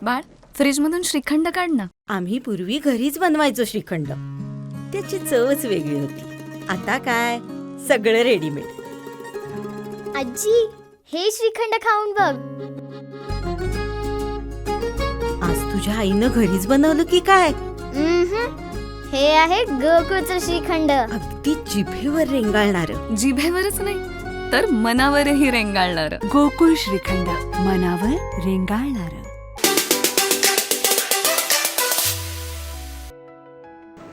बाळ, फ्रीजमधून श्रीखंड काढ ना. आम्ही पूर्वी घरीच बनवायचो श्रीखंड. त्याची चवच वेगळी होती. आता काय सगळं रेडीमेड. आजी, हे श्रीखंड खाऊन बघ. आज तुझ्या आईनं घरीच बनवलं की काय? हे आहे गोकुळचं श्रीखंड. अगदी जिभेवर रेंगाळणार. जिभेवरच नाही तर मनावरही रेंगाळणार. गोकुळ श्रीखंड, मनावर रेंगाळणार.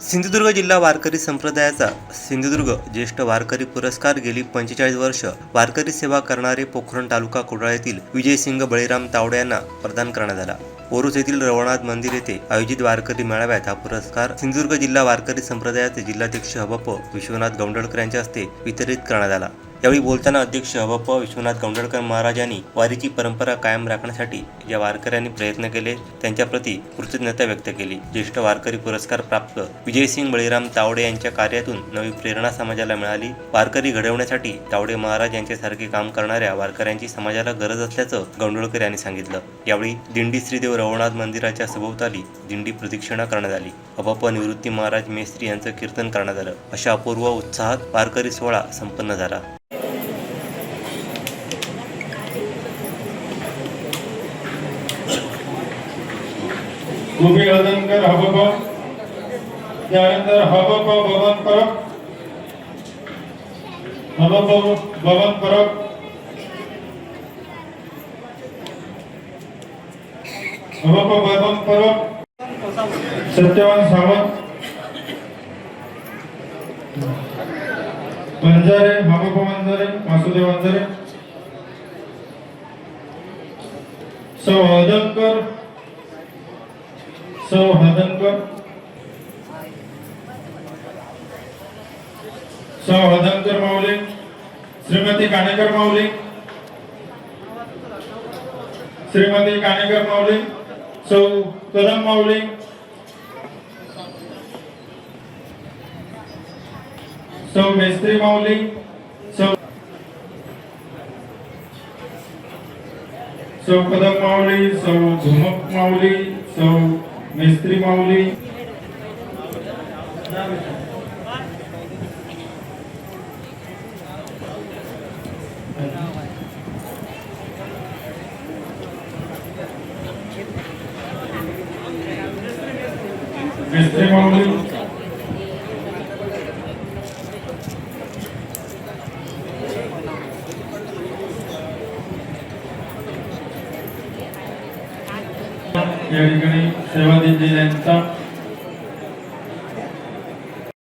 सिंधुदुर्ग जिल्हा वारकरी संप्रदायाचा सिंधुदुर्ग ज्येष्ठ वारकरी पुरस्कार गेली 45 वर्ष वारकरी सेवा करणारे पोखरण तालुका कोडाळ येथील विजयसिंग बळीराम तावडे यांना प्रदान करण्यात आला. ओरोस येथील रवळनाथ मंदिर येथे आयोजित वारकरी मेळाव्यात हा पुरस्कार सिंधुदुर्ग जिल्हा वारकरी संप्रदायाचे जिल्हाध्यक्ष हबप विश्वनाथ गौंडळकर यांच्या हस्ते वितरित करण्यात आला. यावेळी बोलताना अध्यक्ष हबप विश्वनाथ गौंडळकर महाराज यांनी वारीची परंपरा कायम राखण्यासाठी ज्या वारकऱ्यांनी प्रयत्न केले त्यांच्याप्रती कृतज्ञता व्यक्त केली. ज्येष्ठ वारकरी पुरस्कार प्राप्त विजयसिंग बळीराम तावडे यांच्या कार्यातून नवी प्रेरणा समाजाला मिळाली. वारकरी घडवण्यासाठी तावडे महाराज यांच्यासारखे काम करणाऱ्या वारकऱ्यांची समाजाला गरज असल्याचं गौंडळकर यांनी सांगितलं. यावेळी दिंडी श्रीदेव रवळनाथ मंदिराच्या सभोवताली दिंडी प्रदक्षिणा करण्यात आली. हबप निवृत्ती महाराज मेस्त्री यांचं कीर्तन करण्यात आलं. अशा अपूर्व उत्साहात वारकरी सोहळा संपन्न झाला. गोपी हळदणकर हबप, त्यानंतर हबप बबन परब, हबप बबन परब, हबप बबन परब, सत्यवान सावंत, वंजारे हबप वंजारे, वासुदेव वंजारे, सौ हळदणकर, सौ हळदणकर, सौ हळदणकर माऊली, श्रीमती काणेकर माऊली, श्रीमती काणेकर माऊली, सौ कदम माऊली, सौ मेस्त्री माऊली, सौ कदम माऊली, सौ झुमक माऊली, सौ मेस्त्री माऊली, मेस्त्री माऊली, या ठिकाणी सेवा दिलेल्यांचा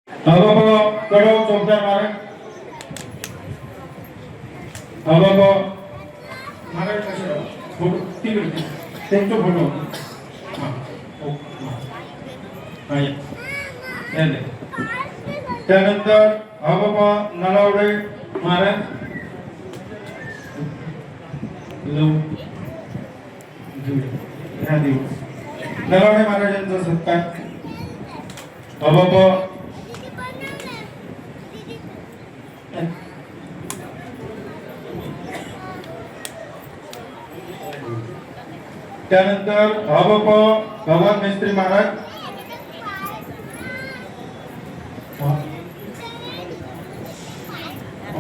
हबप कडव चौथ्या मार्ग, हबप महाराज कसे फोटो तिकडे त्यांचा फोटो त्यानंतर हबप नलावडे महाराज ह्या दिवस नलावडे महाराजांचा सत्कार हबप त्यानंतर हबप भगवान मेस्त्री महाराज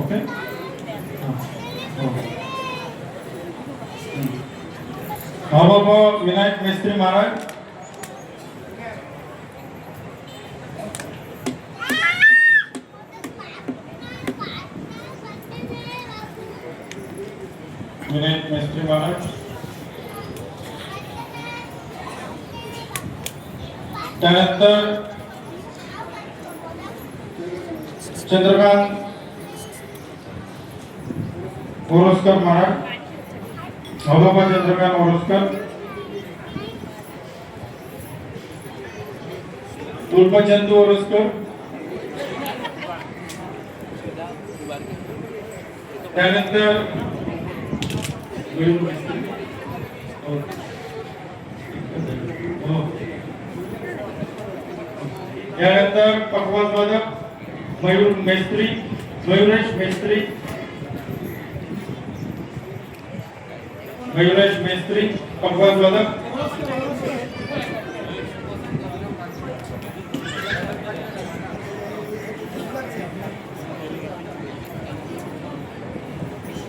ओके हबप विनायक मेस्त्री महाराज विनायक मेस्त्री महाराज त्यानंतर चंद्रकांत ओरोसकर महाराज हबप चंद्रकांत ओरोसकर उल्पचंदू ओरोसकर त्यानंतर त्यानंतर पकवाजवादक मयूर मेस्त्री मयूरेश मेस्त्री मयूरेश मेस्त्री पकवाजवादक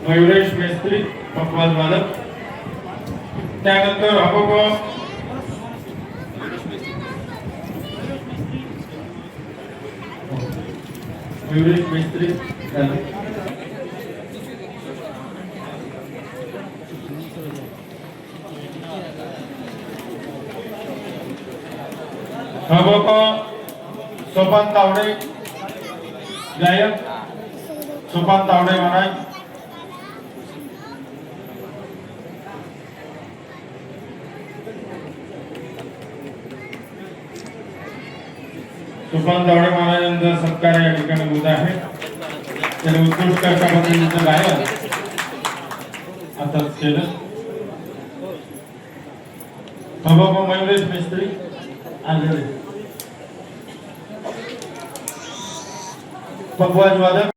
मयुरेश मेस्त्री पकवाज वादक. त्यानंतर अपोप मयुरेश मेस्त्री झालं. अपोप सोपान तावडे गायक सोपान तावडे महाराज. सोपान तावडे महाराजांचा सत्कार या ठिकाणी होत आहे. त्याने उत्कृष्ट अशा पद्धतीचं गायन आताच केलं. बाबा मयुरेश मिस्त्री आलेले पकवाज वादक